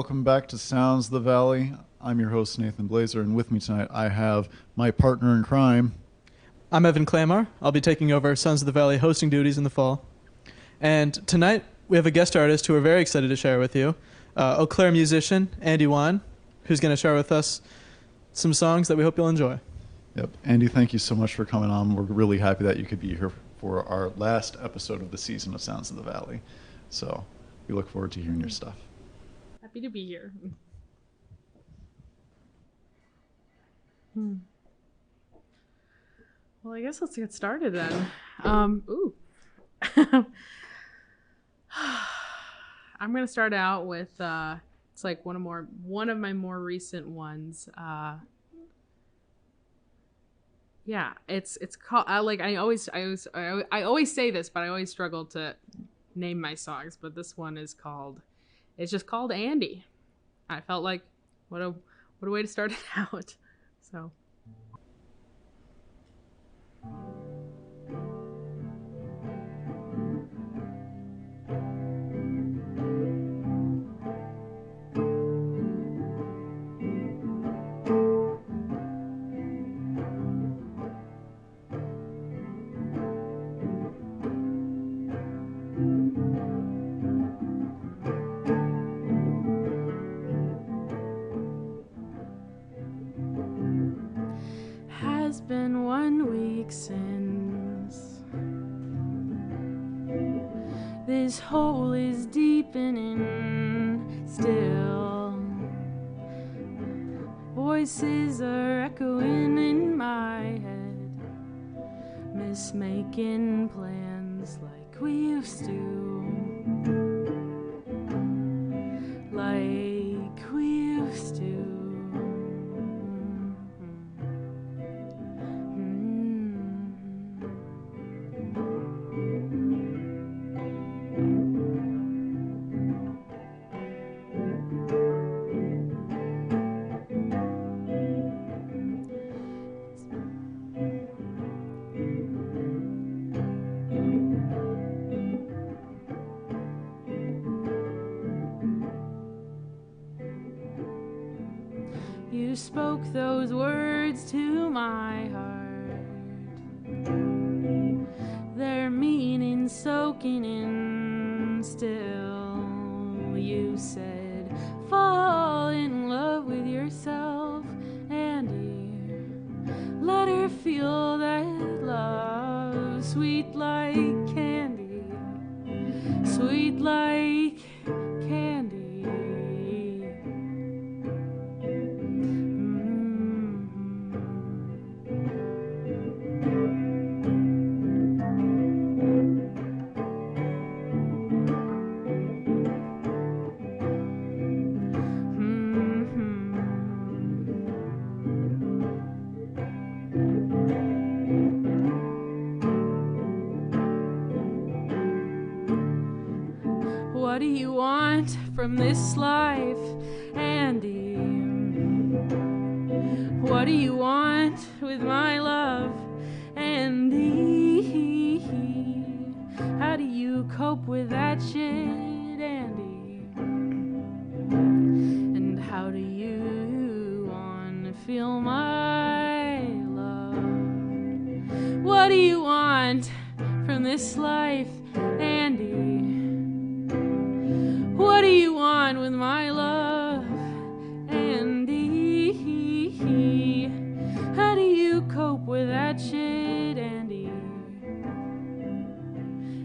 welcome back to Sounds of the Valley. I'm your host, Nathan Blazer, and with me tonight I have my partner in crime. I'm Evan Clamar. I'll be taking over Sons of the Valley hosting duties in the fall. And tonight we have a guest artist who we're very excited to share with you, Eau Claire musician Andie Wyne, who's going to share with us some songs that we hope you'll enjoy. Yep. Andie, thank you so much for coming on. We're really happy that you could be here for our last episode of the season of Sounds of the Valley. So we look forward to hearing your stuff. Happy to be here. Well, I guess let's get started then. I'm gonna start out with it's like one of my more recent ones. Yeah, it's called. I always say this, but I always struggle to name my songs. But this one is called. It's just called Andie. I felt like what a way to start it out. So. Has been 1 week since this hole is deepening still. Voices are echoing in my head, mismaking plans like we used to, like we used to. You spoke those words to my heart, their meaning soaking in still. You said, fall in love with yourself, Andie. Let her feel that love, sweet like candy, sweet like candy. What do you want from this life, Andie? What do you want with my love, Andie? How do you cope with that shit, Andie? And how do you want to feel my love? What do you want from this life, Andie? What do you want with my love, Andie? How do you cope with that shit, Andie?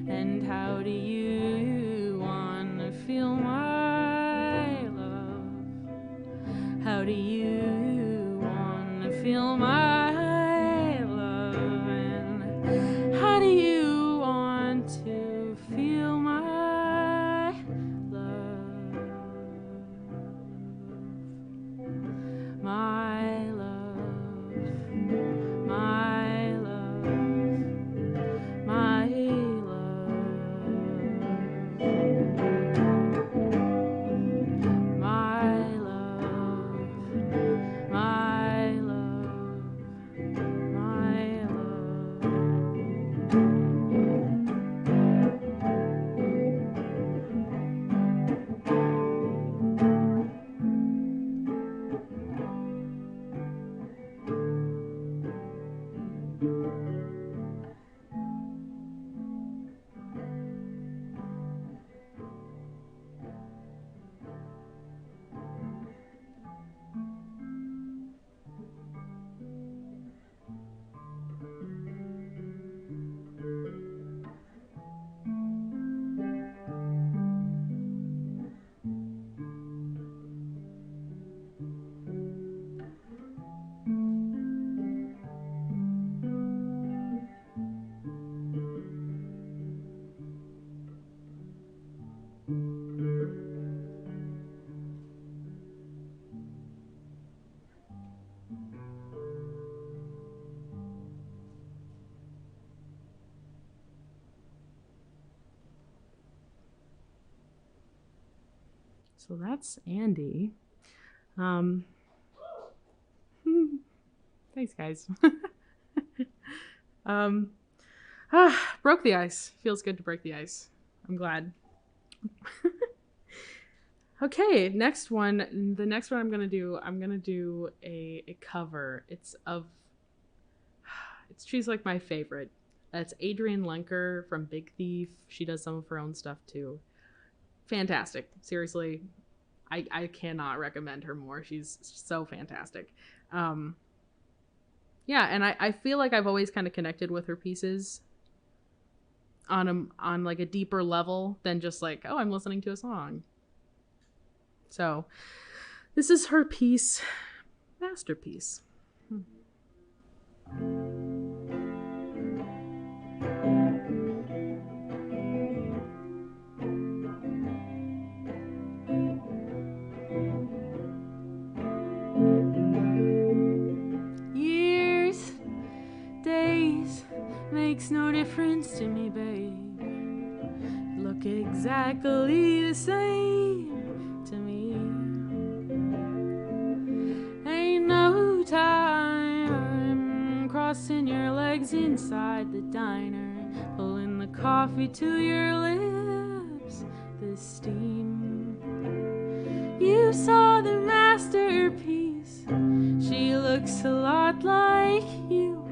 And how do you want to feel my love? How do you want to feel my love? And how do you want to feel my my love, my love, my love, my love, my love. So that's Andie. Thanks, guys. Broke the ice. Feels good to break the ice. I'm glad. Okay, next one. The next one I'm gonna do a cover. She's like my favorite. That's Adrienne Lenker from Big Thief. She does some of her own stuff too. Fantastic. Seriously, I cannot recommend her more. She's so fantastic. Yeah, and I feel like I've always kind of connected with her pieces on like a deeper level than just like, oh, I'm listening to a song. So this is her piece, Masterpiece. Years, days, makes no difference to me, babe. Look exactly the same to me. Ain't no time crossing your legs inside the diner, pulling the coffee to your lips, the steam. You saw the masterpiece. She looks a lot like you,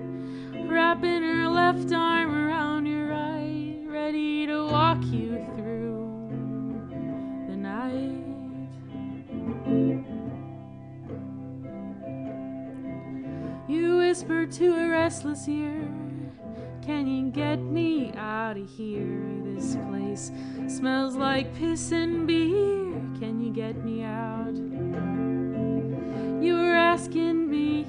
wrapping her left arm around your right, ready to walk you through the night. You whisper to a restless ear, can you get me out of here? This place smells like piss and beer. Can you get me out? You were asking me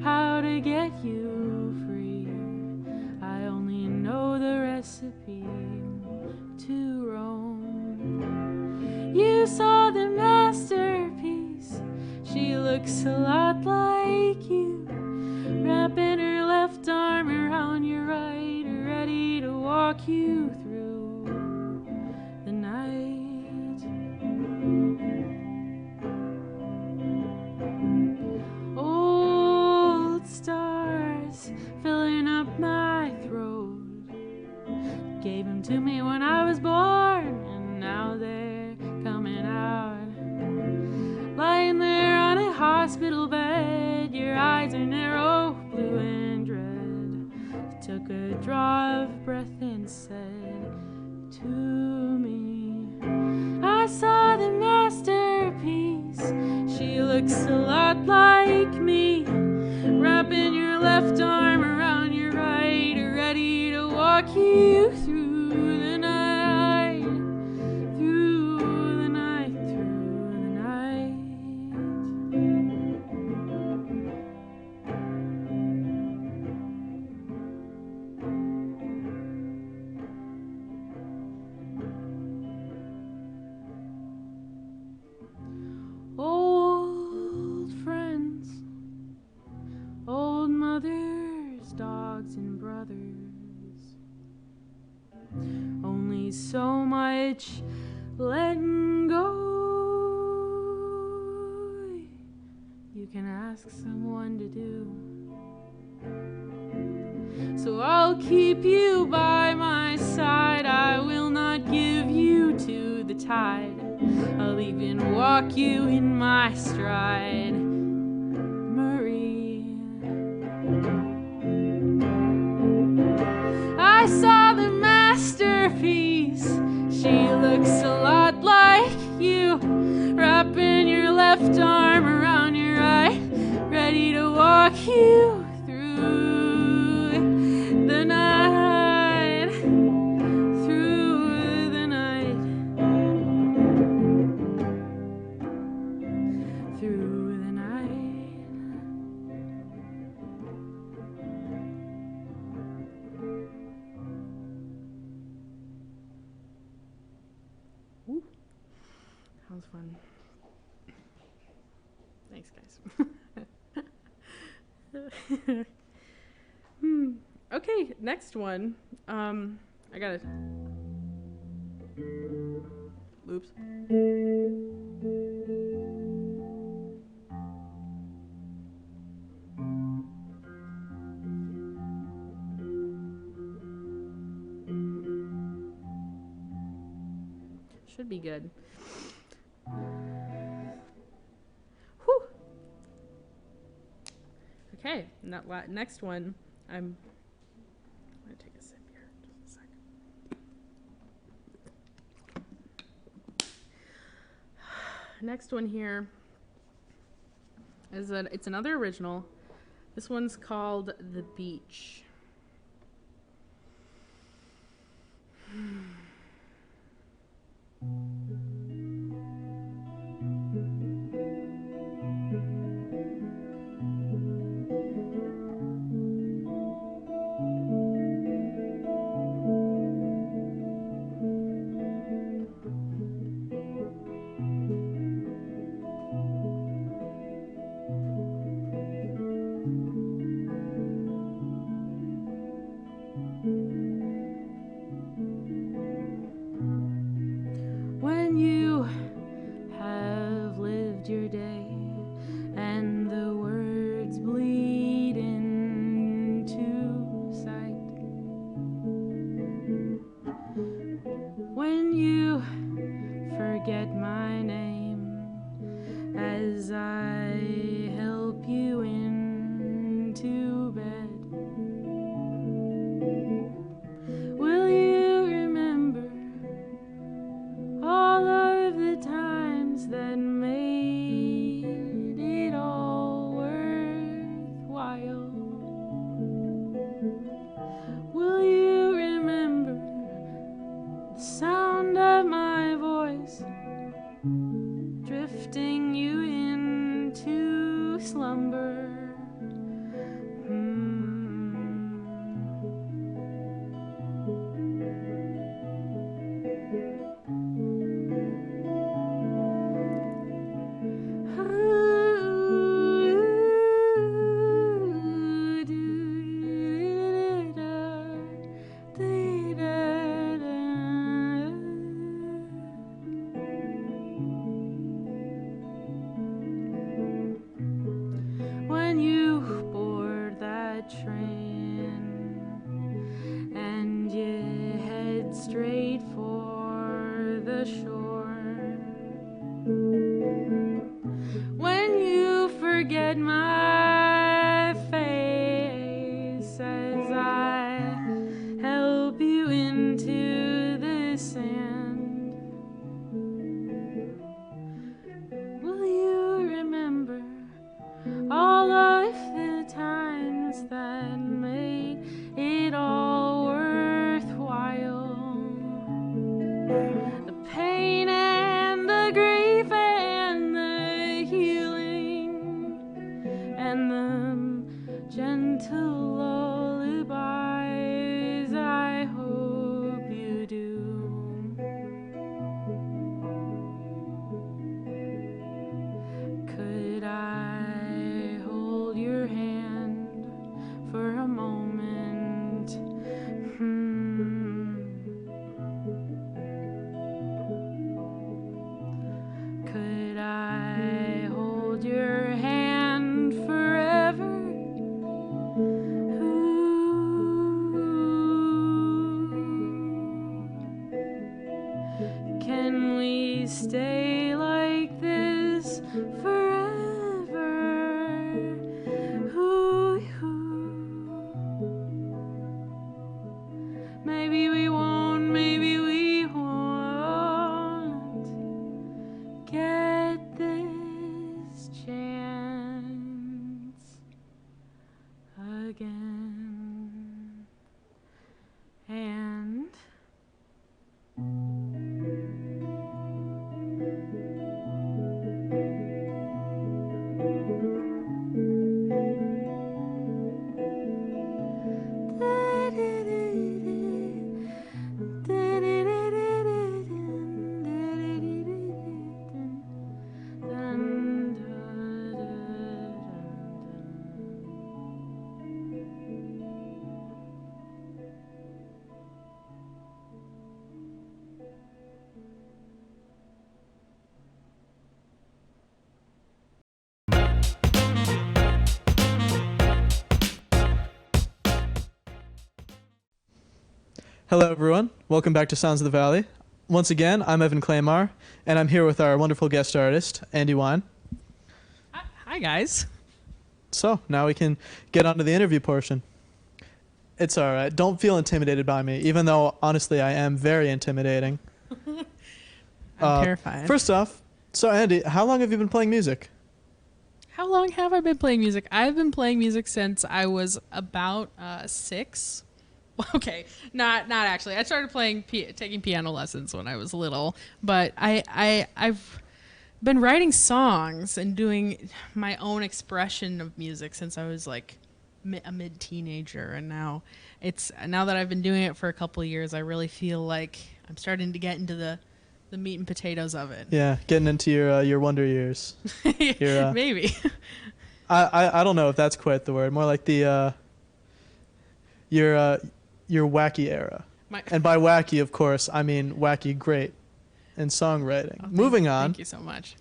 how to get you free. I only know the recipe to roam. You saw the masterpiece. She looks a lot like you, wrapping her left arm around your right, ready to walk you through the night. Old stars filling up my throat, gave them to me when I was born, and now they're coming out. Lying there on a hospital bed, your eyes are narrow, blue and dread. Took a draw of breath and said to me, I saw the masterpiece. She looks a lot like me, wrapping your left arm around your right, ready to walk you through the night, through the night, through the night. Old friends, old mothers, dogs and brothers. Only so much letting go you can ask someone to do. So I'll keep you by my side. I will not give you to the tide. I'll even walk you in my stride, Marie. I saw the masterpiece. She looks a lot like you, wrapping your left arm around your right, ready to walk you through the night, through the night, through the night. Ooh, that was fun. Thanks, guys. Okay, next one. I gotta. Oops. Should be good. Whew. Okay, next one. I'm gonna take a sip here. Just a second. Next one here is it's another original. This one's called The Beach. When you have lived your day and the words bleed into sight, when you forget my name as I help you into bed, will you remember all of the times that made it all worthwhile? Will you remember the sound of my voice drifting you into slumber? When you board that train and you head straight for the shore, when you forget my face as I help you into the sand, will you remember all of the times that made it all worthwhile? The pain and the grief and the healing and the gentle lullabies I hope you do. Could I hold your hand for a moment? Could I hold your hand forever? Can we stay like this forever? Maybe we won't, maybe we won't get this chance again. And Hello, everyone. Welcome back to Sounds of the Valley. Once again, I'm Evan Claymar, and I'm here with our wonderful guest artist, Andie Wyne. Hi, guys. So, now we can get on to the interview portion. It's all right. Don't feel intimidated by me, even though, honestly, I am very intimidating. I'm terrified. First off, so Andie, how long have you been playing music? How long have I been playing music? I've been playing music since I was about 6. Okay, not actually. I started taking piano lessons when I was little, but I've been writing songs and doing my own expression of music since I was like a mid-teenager, and now that I've been doing it for a couple of years, I really feel like I'm starting to get into the meat and potatoes of it. Yeah, getting into your wonder years. Maybe. I don't know if that's quite the word. More like the your wacky era. And by wacky, of course, I mean wacky great in songwriting. Moving on. Thank you so much.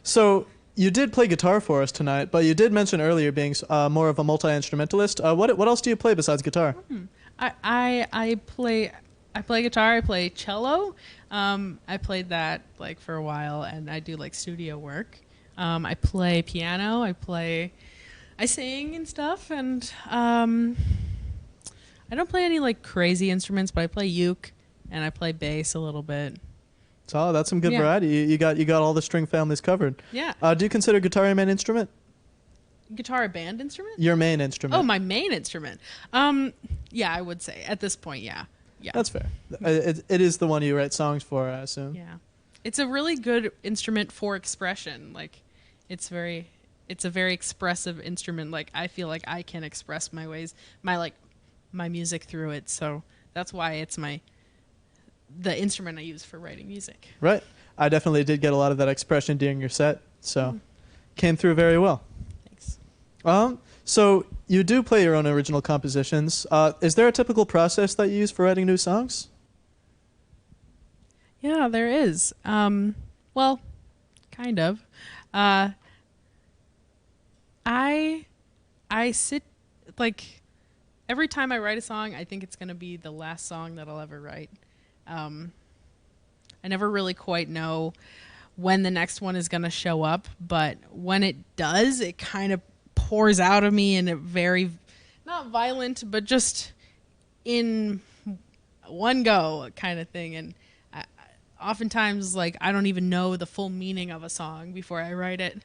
So you did play guitar for us tonight, but you did mention earlier being more of a multi-instrumentalist. What else do you play besides guitar? I play guitar. I play cello. I played that like for a while, and I do like studio work. I play piano. I sing and stuff, and I don't play any like crazy instruments, but I play uke and I play bass a little bit. So that's some good variety. You got all the string families covered. Yeah. Do you consider guitar your main instrument? Guitar a band instrument? Your main instrument. Oh, my main instrument. Yeah, I would say at this point, yeah. That's fair. It is the one you write songs for, I assume. Yeah. It's a really good instrument for expression. Like, it's a very expressive instrument. Like, I feel like I can express my music through it. So that's why it's the instrument I use for writing music. Right. I definitely did get a lot of that expression during your set, so came through very well. Thanks. So you do play your own original compositions. Is there a typical process that you use for writing new songs? Yeah, there is. Well, kind of. I sit like every time I write a song, I think it's going to be the last song that I'll ever write. I never really quite know when the next one is going to show up, but when it does, it kind of pours out of me in a very, not violent, but just in one go kind of thing. And oftentimes, like, I don't even know the full meaning of a song before I write it.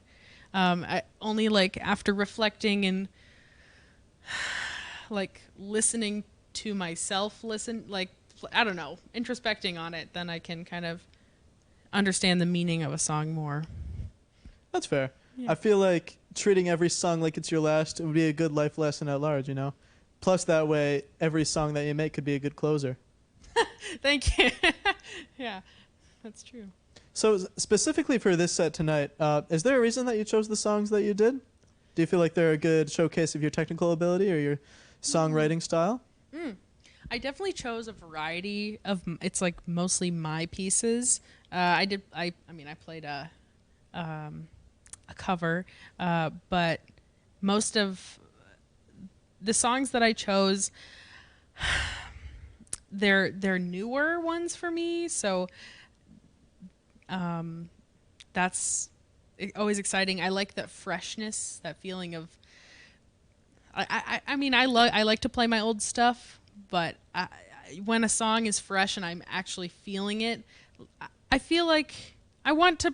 I only like after reflecting and like listening to myself I don't know, introspecting on it, then I can kind of understand the meaning of a song more. That's fair. Yeah. I feel like treating every song like it's your last would be a good life lesson at large, you know? Plus, that way, every song that you make could be a good closer. Thank you. Yeah, that's true. So, specifically for this set tonight, is there a reason that you chose the songs that you did? Do you feel like they're a good showcase of your technical ability or your songwriting style? I definitely chose a variety of. It's like mostly my pieces. I played a cover, but most of the songs that I chose, they're newer ones for me. So, that's always exciting. I like that freshness, that feeling of. I like to play my old stuff. But when a song is fresh and I'm actually feeling it, I feel like I want to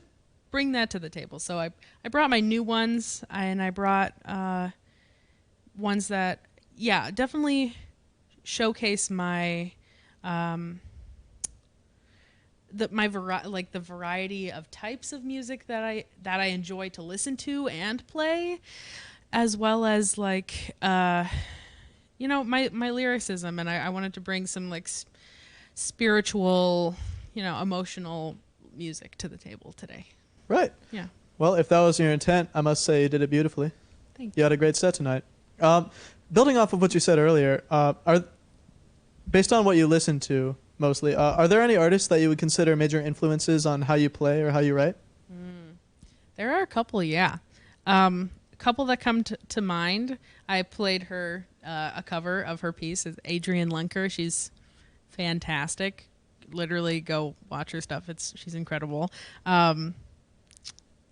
bring that to the table. So I brought my new ones, and I brought ones that, definitely showcase my the variety of types of music that I enjoy to listen to and play, as well as like. My lyricism, and I wanted to bring some like spiritual, emotional music to the table today. Right. Yeah. Well, if that was your intent, I must say you did it beautifully. Thank you. You had a great set tonight. Building off of what you said earlier, based on what you listen to mostly, are there any artists that you would consider major influences on how you play or how you write? There are a couple, yeah. A couple that come to mind. I played her a cover of her piece is Adrienne Lenker. She's fantastic. Literally go watch her stuff. She's incredible.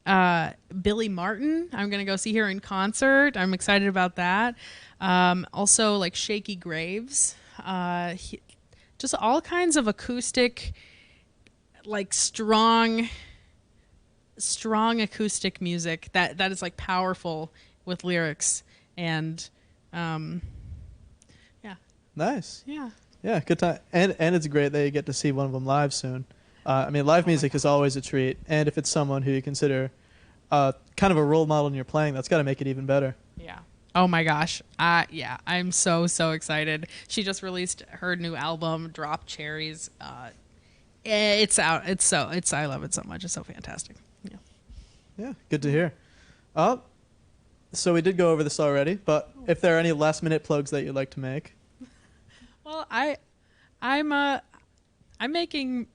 Billy Martin, I'm gonna go see her in concert. I'm excited about that. Also like Shaky Graves, just all kinds of acoustic, like strong acoustic music that is like powerful with lyrics and yeah. Nice. Yeah. Yeah, good time. And it's great that you get to see one of them live soon. I mean, live music is always a treat, and if it's someone who you consider kind of a role model in your playing, that's got to make it even better. Yeah. Oh my gosh. Yeah, I'm so excited. She just released her new album, Drop Cherries. It's out. I love it so much. It's so fantastic. Yeah. Yeah, good to hear. So we did go over this already, but if there are any last minute plugs that you'd like to make. Well, I'm making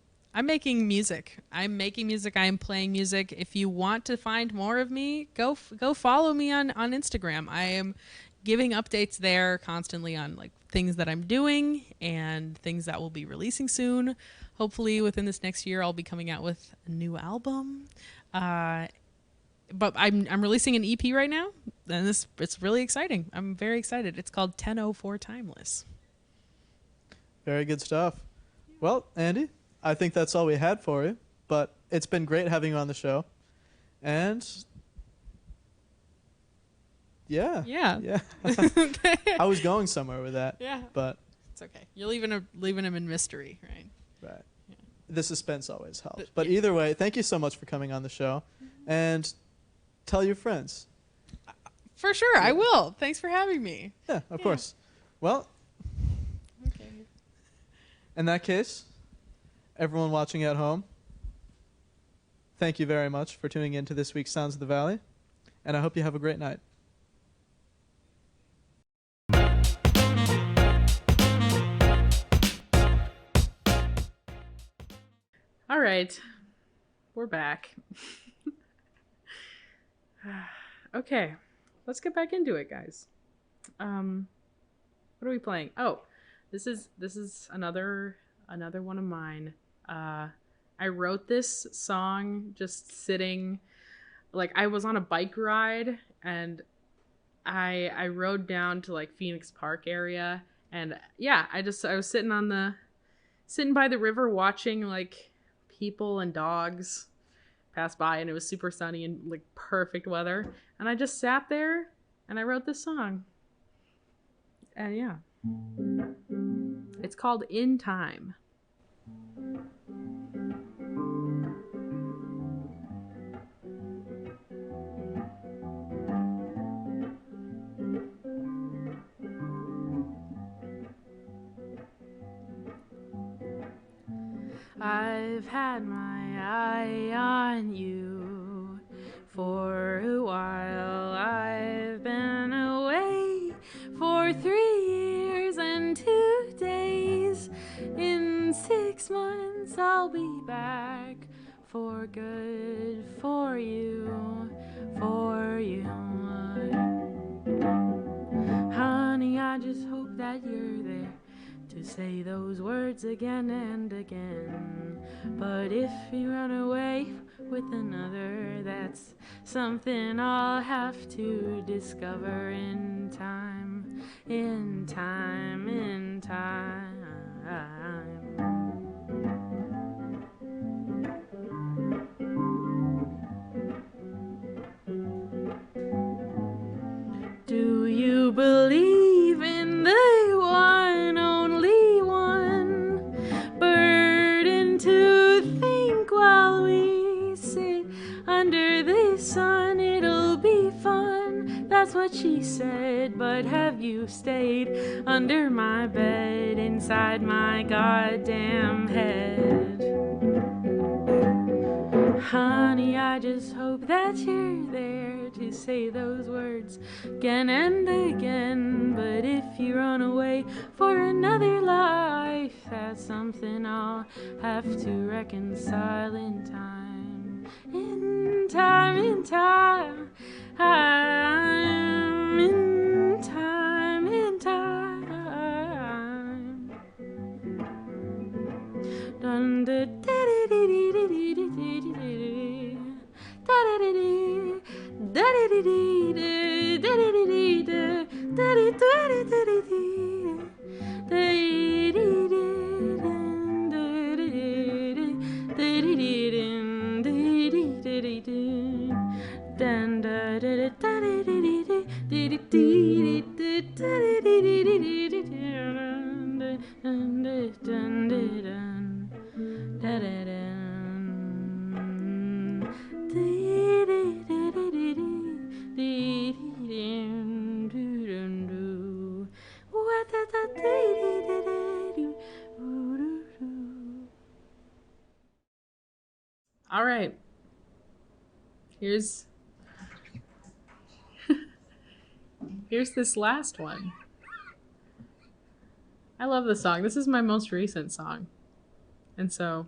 music. I'm making music. I am playing music. If you want to find more of me, go follow me on Instagram. I am giving updates there constantly on like things that I'm doing and things that will be releasing soon. Hopefully within this next year, I'll be coming out with a new album. But I'm releasing an EP right now, and it's really exciting. I'm very excited. It's called 10:04 Timeless. Very good stuff. Well, Andie, I think that's all we had for you, but it's been great having you on the show. And yeah. I was going somewhere with that. Yeah. But it's okay. You're leaving him in mystery, right? Right. Yeah. The suspense always helps. But either way, thank you so much for coming on the show. And tell your friends. For sure, I will. Thanks for having me. Yeah, of course. Well, okay. In that case, everyone watching at home, thank you very much for tuning in to this week's Sounds of the Valley, and I hope you have a great night. All right, we're back. Okay, let's get back into it, guys. What are we playing? Oh, this is another one of mine. I wrote this song just sitting, like I was on a bike ride and I rode down to like Phoenix Park area, and yeah, I was sitting by the river watching like people and dogs pass by, and it was super sunny and like perfect weather, and I just sat there and I wrote this song. And yeah, it's called In Time. I've had my eye on you for a while. I've been away for 3 years and 2 days. In 6 months I'll be back for good, for you, for you. Honey, I just hope that you're there to say those words again and again. But if you run away with another, that's something I'll have to discover in time, in time, in time. Do you believe in the one, only one burden to think while we sit under the sun? It'll be fun, that's what she said. But have you stayed under my bed, inside my goddamn head? Honey, I just hope that you're there to say those words again and again. But if you run away for another life, that's something I'll have to reconcile in time. In time, in time, I'm in time, in time. All right. Here's this last one. I love this song. This is my most recent song. And so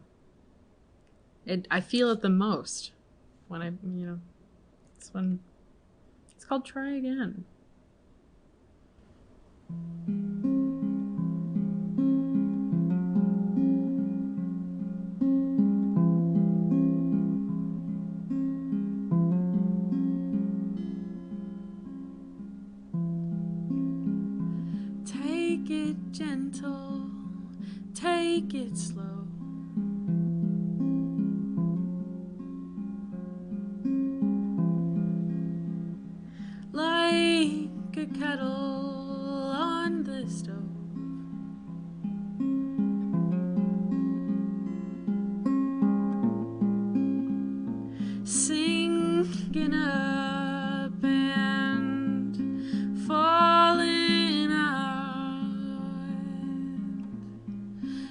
I feel it the most when this one, it's called Try Again. Take it gentle, take it slow. Like a kettle on the stove. Sinking up and falling out.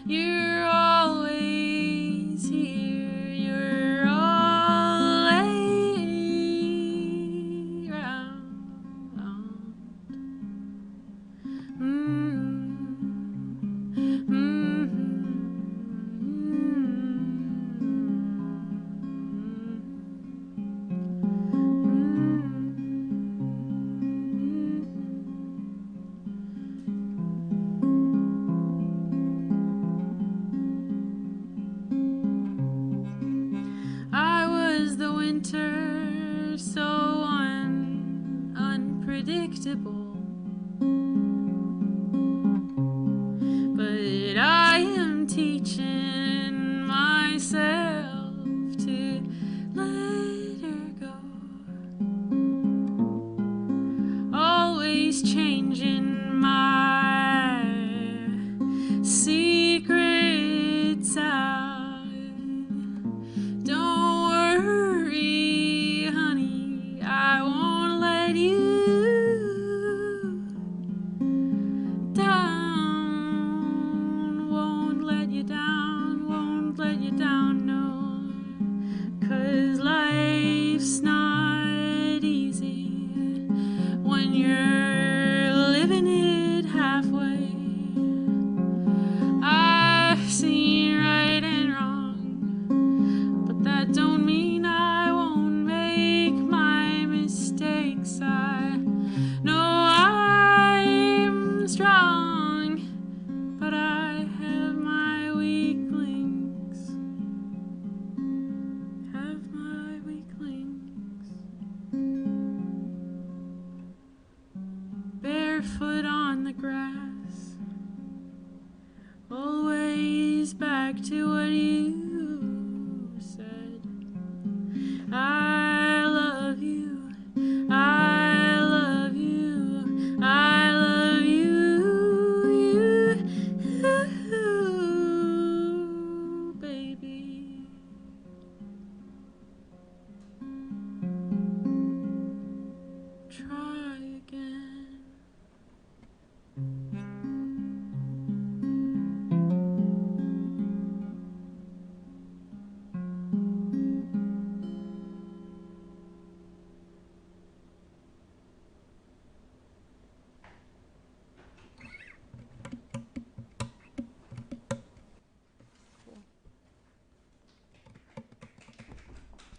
You're always here, you're always around. I was the winter, so unpredictable. But I am teaching myself to let her go. Always changing my secrets out. Don't worry, honey, I won't let you down. Won't let you down, no. 'Cause life's not easy when you're living it halfway. I've seen right and wrong, but that don't mean I won't make my mistakes. I know I'm strong, but I have my weak links. Have my weak links. Barefoot on the grass, always back to what you said. I love you, I love you, I love you, baby. Try again.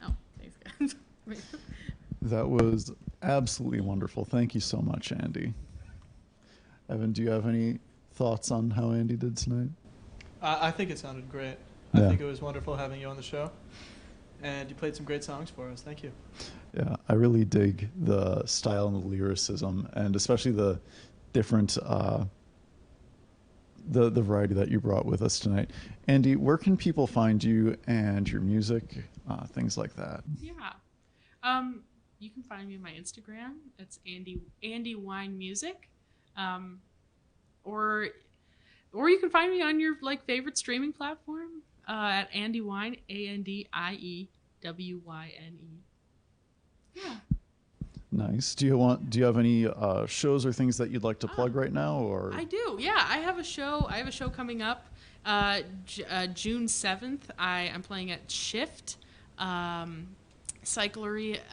Oh, thanks, guys. That was absolutely wonderful. Thank you so much, Andie. Evan, do you have any thoughts on how Andie did tonight? I think it sounded great. Yeah. I think it was wonderful having you on the show. and you played some great songs for us. Thank you. Yeah, I really dig the style and the lyricism, and especially the different the variety that you brought with us tonight. Andie, where can people find you and your music, things like that? Yeah. You can find me on my Instagram. It's Andie Wyne Music. Um, or or you can find me on your like favorite streaming platform at Andie Wyne, AndieWyne. Yeah. Nice. Do you have any shows or things that you'd like to plug right now, or? I do. Yeah, I have a show. I have a show coming up, June 7th. I'm playing at Shift, Cyclery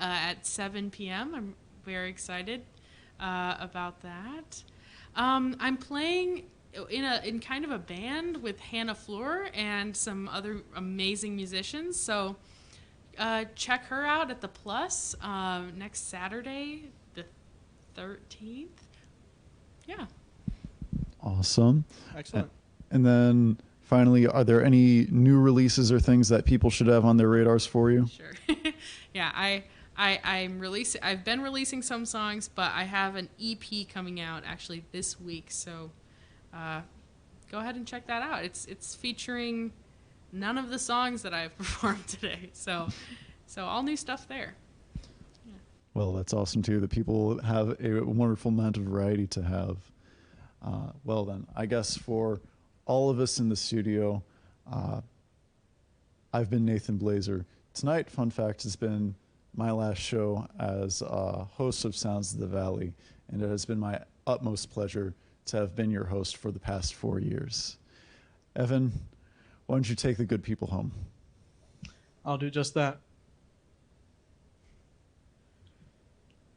at 7 p.m. I'm very excited about that. I'm playing in kind of a band with Hannah Fleur and some other amazing musicians. So check her out at the Plus next Saturday, the 13th. Yeah. Awesome. Excellent. And then finally, are there any new releases or things that people should have on their radars for you? Sure. Yeah, I've been releasing some songs, but I have an EP coming out actually this week. So go ahead and check that out. It's featuring none of the songs that I've performed today. So all new stuff there. Yeah. Well, that's awesome too. The people have a wonderful amount of variety to have. Well then, I guess for all of us in the studio, I've been Nathan Blazer. Tonight, fun fact, has been my last show as host of Sounds of the Valley, and it has been my utmost pleasure to have been your host for the past 4 years. Evan, why don't you take the good people home? I'll do just that.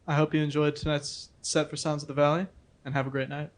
I hope you enjoyed tonight's set for Sounds of the Valley, and have a great night.